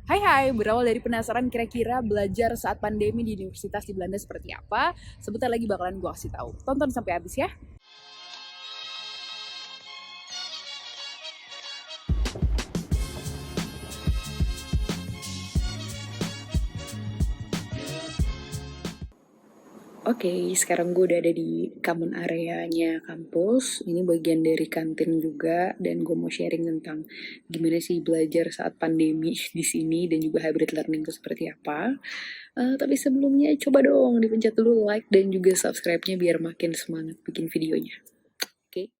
Hai hai, berawal dari penasaran kira-kira belajar saat pandemi di universitas di Belanda seperti apa? Sebentar lagi bakalan gue kasih tahu. Tonton sampai habis ya. Oke, sekarang gue udah ada di common areanya kampus. Ini bagian dari kantin juga, dan gue mau sharing tentang gimana sih belajar saat pandemi di sini dan juga hybrid learning itu seperti apa. Tapi sebelumnya coba dong dipencet dulu like dan juga subscribe-nya biar makin semangat bikin videonya. Oke.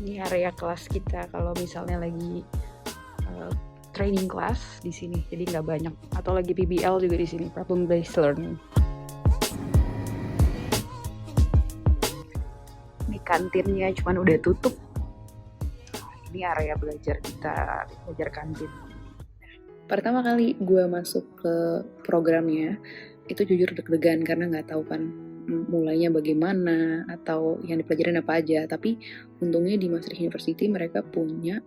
Ini area kelas kita kalau misalnya lagi training class di sini, jadi nggak banyak. Atau lagi PBL juga di sini, problem based learning. Ini kantinnya cuman udah tutup. Ini area belajar kita, belajar kantin. Pertama kali gue masuk ke programnya, itu jujur deg-degan karena nggak tahu kan mulainya bagaimana atau yang dipelajarin apa aja. Tapi untungnya di Maastricht University mereka punya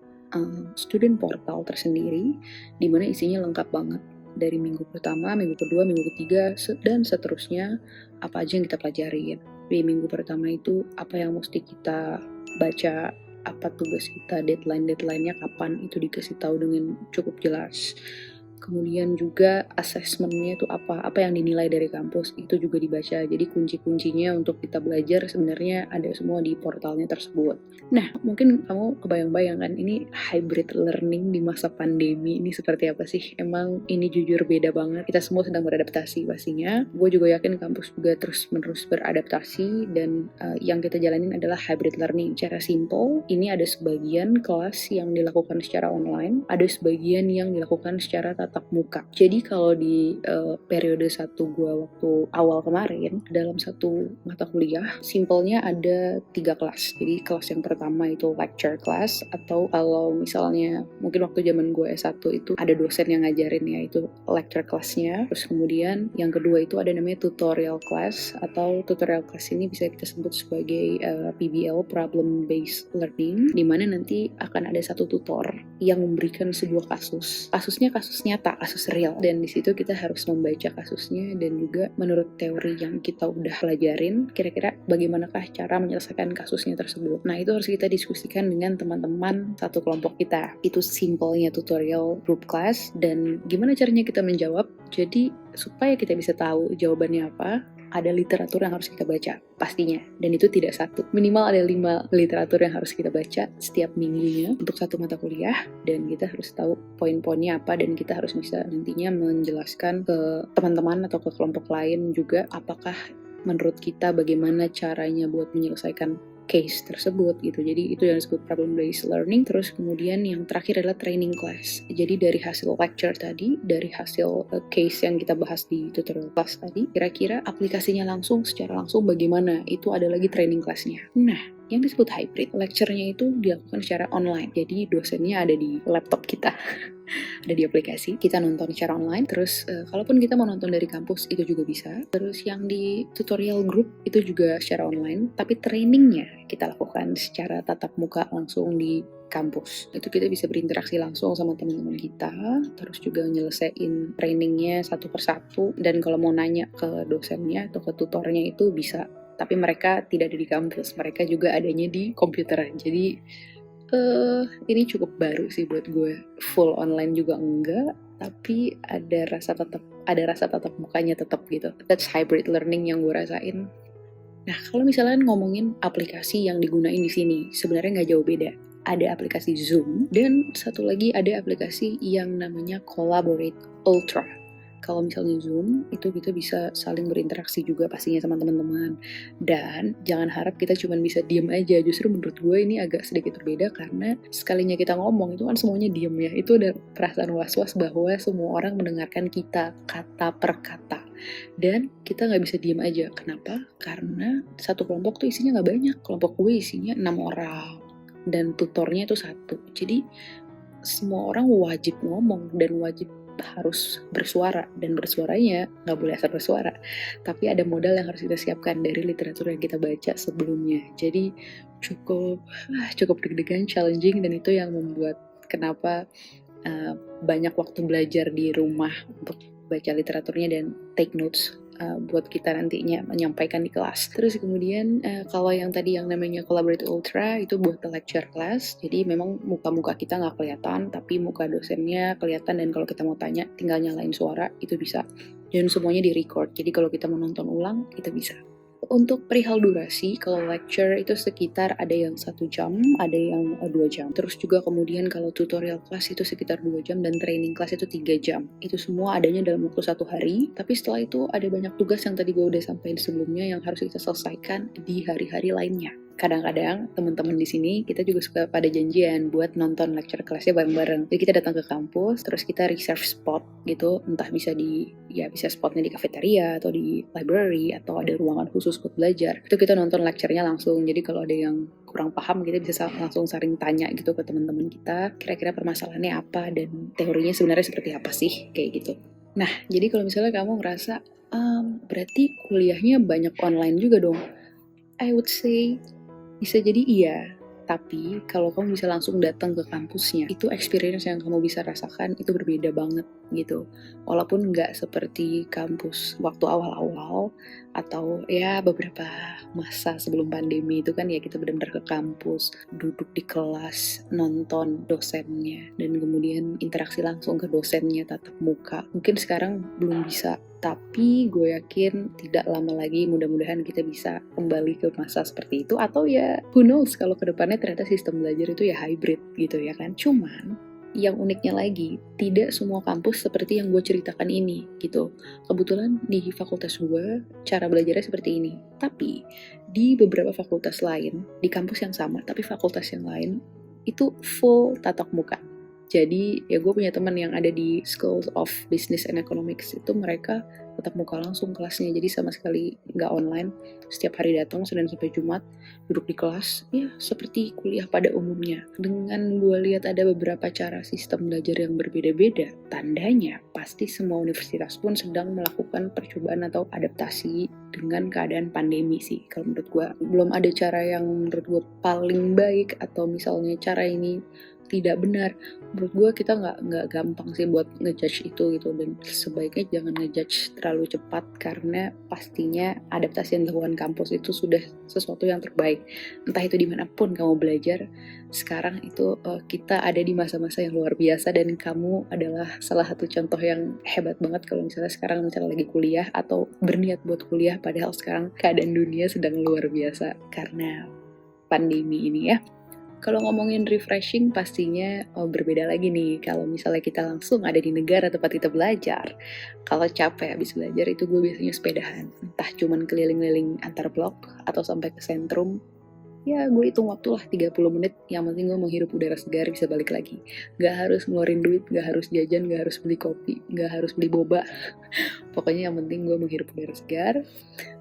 student portal tersendiri di mana isinya lengkap banget dari minggu pertama, minggu kedua, minggu ketiga, dan seterusnya apa aja yang kita pelajarin. Di minggu pertama itu apa yang mesti kita baca, apa tugas kita, deadline-nya kapan, itu dikasih tahu dengan cukup jelas. Kemudian juga assessment-nya itu apa yang dinilai dari kampus, itu juga dibaca. Jadi kunci-kuncinya untuk kita belajar sebenarnya ada semua di portalnya tersebut. Nah, mungkin kamu kebayang-bayang kan ini hybrid learning di masa pandemi ini seperti apa sih? Emang ini jujur beda banget. Kita semua sedang beradaptasi pastinya. Gue juga yakin kampus juga terus-menerus beradaptasi, dan yang kita jalanin adalah hybrid learning. Cara simple, ini ada sebagian kelas yang dilakukan secara online, ada sebagian yang dilakukan secara tatap muka. Jadi kalau di periode 1 gue waktu awal kemarin, dalam satu mata kuliah, simpelnya ada 3 kelas. Jadi kelas yang pertama itu lecture class, atau kalau misalnya mungkin waktu zaman gue S1 itu ada dosen yang ngajarin ya, itu lecture classnya. Terus kemudian yang kedua itu ada namanya tutorial class, atau tutorial class ini bisa kita sebut sebagai PBL, problem based learning, di mana nanti akan ada satu tutor yang memberikan sebuah kasus. Kasusnya kasus nyata, kasus real, dan di situ kita harus membaca kasusnya dan juga menurut teori yang kita udah pelajarin, kira-kira bagaimanakah cara menyelesaikan kasusnya tersebut. Nah, itu harus kita diskusikan dengan teman-teman satu kelompok kita. Itu simpelnya tutorial group class, dan gimana caranya kita menjawab. Jadi supaya kita bisa tahu jawabannya apa, ada literatur yang harus kita baca pastinya, dan itu tidak satu, minimal ada 5 literatur yang harus kita baca setiap minggunya untuk satu mata kuliah, dan kita harus tahu poin-poinnya apa, dan kita harus bisa nantinya menjelaskan ke teman-teman atau ke kelompok lain juga apakah menurut kita bagaimana caranya buat menyelesaikan case tersebut gitu. Jadi itu yang disebut problem based learning. Terus kemudian yang terakhir adalah training class. Jadi dari hasil lecture tadi, dari hasil case yang kita bahas di tutorial class tadi, kira-kira aplikasinya secara langsung bagaimana, itu ada lagi training classnya. Nah, yang disebut hybrid, lecture-nya itu dilakukan secara online. Jadi dosennya ada di laptop kita, ada di aplikasi, kita nonton secara online. Terus kalaupun kita mau nonton dari kampus itu juga bisa. Terus yang di tutorial group itu juga secara online, tapi trainingnya kita lakukan secara tatap muka langsung di kampus. Itu kita bisa berinteraksi langsung sama teman-teman kita, terus juga nyelesain trainingnya satu persatu, dan kalau mau nanya ke dosennya atau ke tutornya itu bisa. Tapi mereka tidak ada di kampus, mereka juga adanya di komputer. Jadi ini cukup baru sih buat gue. Full online juga enggak, tapi ada rasa tatap mukanya tetap gitu. That's hybrid learning yang gue rasain. Nah, kalau misalnya ngomongin aplikasi yang digunain di sini, sebenarnya nggak jauh beda. Ada aplikasi Zoom, dan satu lagi ada aplikasi yang namanya Collaborate Ultra. kalau misalnya Zoom, itu kita bisa saling berinteraksi juga pastinya sama teman-teman. Dan jangan harap kita cuma bisa diem aja. Justru menurut gue ini agak sedikit berbeda karena sekalinya kita ngomong itu kan semuanya diem ya. Itu ada perasaan was-was bahwa semua orang mendengarkan kita kata per kata. Dan kita nggak bisa diem aja. Kenapa? Karena satu kelompok tuh isinya nggak banyak. Kelompok gue isinya 6 orang. Dan tutornya itu 1. Jadi semua orang wajib ngomong dan wajib harus bersuara, dan bersuaranya nggak boleh asal bersuara, tapi ada modal yang harus kita siapkan dari literatur yang kita baca sebelumnya. Jadi cukup deg-degan, challenging, dan itu yang membuat kenapa banyak waktu belajar di rumah untuk baca literaturnya dan take notes buat kita nantinya menyampaikan di kelas. Terus kemudian kalau yang tadi yang namanya Collaborate Ultra itu buat ke lecture class, jadi memang muka-muka kita nggak kelihatan, tapi muka dosennya kelihatan, dan kalau kita mau tanya tinggal nyalain suara, itu bisa. Dan semuanya di record, jadi kalau kita mau nonton ulang, itu bisa. Untuk perihal durasi, kalau lecture itu sekitar ada yang 1 jam, ada yang 2 jam. Terus juga kemudian kalau tutorial kelas itu sekitar 2 jam, dan training kelas itu 3 jam. Itu semua adanya dalam waktu 1 hari, tapi setelah itu ada banyak tugas yang tadi gue udah sampaikan sebelumnya yang harus kita selesaikan di hari-hari lainnya. Kadang-kadang teman-teman di sini kita juga suka pada janjian buat nonton lecture kelasnya bareng-bareng. Jadi kita datang ke kampus, terus kita reserve spot gitu, entah bisa bisa spotnya di cafeteria atau di library atau ada ruangan khusus buat belajar. Itu kita nonton lecture-nya langsung. Jadi kalau ada yang kurang paham, kita bisa langsung saling tanya gitu ke teman-teman kita, kira-kira permasalahannya apa dan teorinya sebenarnya seperti apa sih, kayak gitu. Nah, jadi kalau misalnya kamu ngerasa berarti kuliahnya banyak online juga dong, I would say bisa jadi iya, tapi kalau kamu bisa langsung datang ke kampusnya, itu experience yang kamu bisa rasakan itu berbeda banget gitu. Walaupun nggak seperti kampus waktu awal-awal atau ya beberapa masa sebelum pandemi itu kan ya kita benar-benar ke kampus, duduk di kelas, nonton dosennya, dan kemudian interaksi langsung ke dosennya tatap muka. Mungkin sekarang belum bisa, tapi gue yakin tidak lama lagi mudah-mudahan kita bisa kembali ke masa seperti itu, atau ya who knows kalau kedepannya ternyata sistem belajar itu ya hybrid gitu ya kan. Cuman yang uniknya lagi, tidak semua kampus seperti yang gue ceritakan ini gitu. Kebetulan di fakultas gue cara belajarnya seperti ini, tapi di beberapa fakultas lain, di kampus yang sama tapi fakultas yang lain itu full tatap muka. Jadi ya gue punya teman yang ada di School of Business and Economics, itu mereka tatap muka langsung kelasnya, jadi sama sekali nggak online. Setiap hari datang Senin sampai Jumat, duduk di kelas, ya seperti kuliah pada umumnya. Dengan gue lihat ada beberapa cara sistem belajar yang berbeda-beda, tandanya pasti semua universitas pun sedang melakukan percobaan atau adaptasi dengan keadaan pandemi sih. Kalau menurut gue belum ada cara yang menurut gue paling baik, atau misalnya cara ini tidak benar. Menurut gue kita nggak gampang sih buat ngejudge itu gitu, dan sebaiknya jangan ngejudge terlalu cepat karena pastinya adaptasi yang dilakukan kampus itu sudah sesuatu yang terbaik. Entah itu dimanapun kamu belajar sekarang itu kita ada di masa-masa yang luar biasa, dan kamu adalah salah satu contoh yang hebat banget kalau misalnya sekarang lagi kuliah atau berniat buat kuliah, padahal sekarang keadaan dunia sedang luar biasa karena pandemi ini ya. Kalau ngomongin refreshing pastinya berbeda lagi nih kalau misalnya kita langsung ada di negara tempat kita belajar. Kalau capek habis belajar itu gue biasanya sepedahan, entah cuman keliling-keliling antar blok atau sampai ke sentrum. Ya gue hitung waktu lah 30 menit, yang penting gue menghirup udara segar bisa balik lagi. Gak harus ngeluarin duit, gak harus jajan, gak harus beli kopi, gak harus beli boba. Pokoknya yang penting gue menghirup udara segar,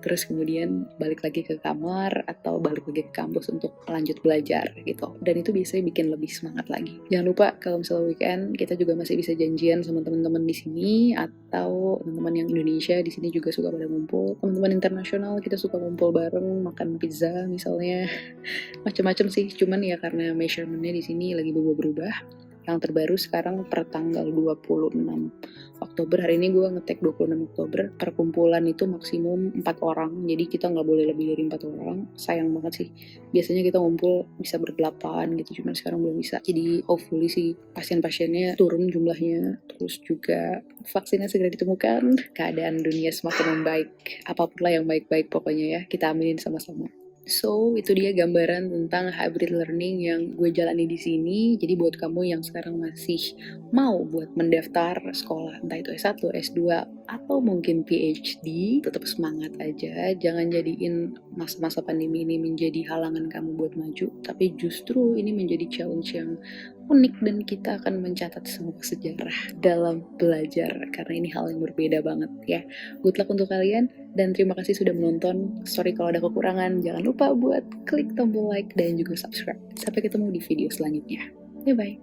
terus kemudian balik lagi ke kamar atau balik lagi ke kampus untuk lanjut belajar gitu. Dan itu biasanya bikin lebih semangat lagi. Jangan lupa kalau misalnya weekend kita juga masih bisa janjian sama teman-teman di sini, atau teman-teman yang Indonesia di sini juga suka pada ngumpul. Teman-teman internasional kita suka ngumpul bareng, makan pizza misalnya. Macam-macam sih, cuman ya karena measurementnya di sini lagi berubah-berubah. Yang terbaru sekarang per tanggal 26 Oktober, hari ini gue ngetek 26 Oktober, perkumpulan itu maksimum 4 orang, jadi kita nggak boleh lebih dari 4 orang. Sayang banget sih, biasanya kita ngumpul bisa berdelapan gitu, cuman sekarang belum bisa. Jadi hopefully sih pasien-pasiennya turun jumlahnya, terus juga vaksinnya segera ditemukan, keadaan dunia semakin membaik, apapun lah yang baik-baik pokoknya ya, kita aminin sama-sama. So, itu dia gambaran tentang hybrid learning yang gue jalani di sini. Jadi buat kamu yang sekarang masih mau buat mendaftar sekolah, entah itu S1, S2, atau mungkin PhD, tetap semangat aja. Jangan jadiin masa-masa pandemi ini menjadi halangan kamu buat maju, tapi justru ini menjadi challenge yang unik dan kita akan mencatat sebuah sejarah dalam belajar, karena ini hal yang berbeda banget ya. Good luck untuk kalian, dan terima kasih sudah menonton. Sorry kalau ada kekurangan, jangan lupa buat klik tombol like dan juga subscribe. Sampai ketemu di video selanjutnya. Bye-bye.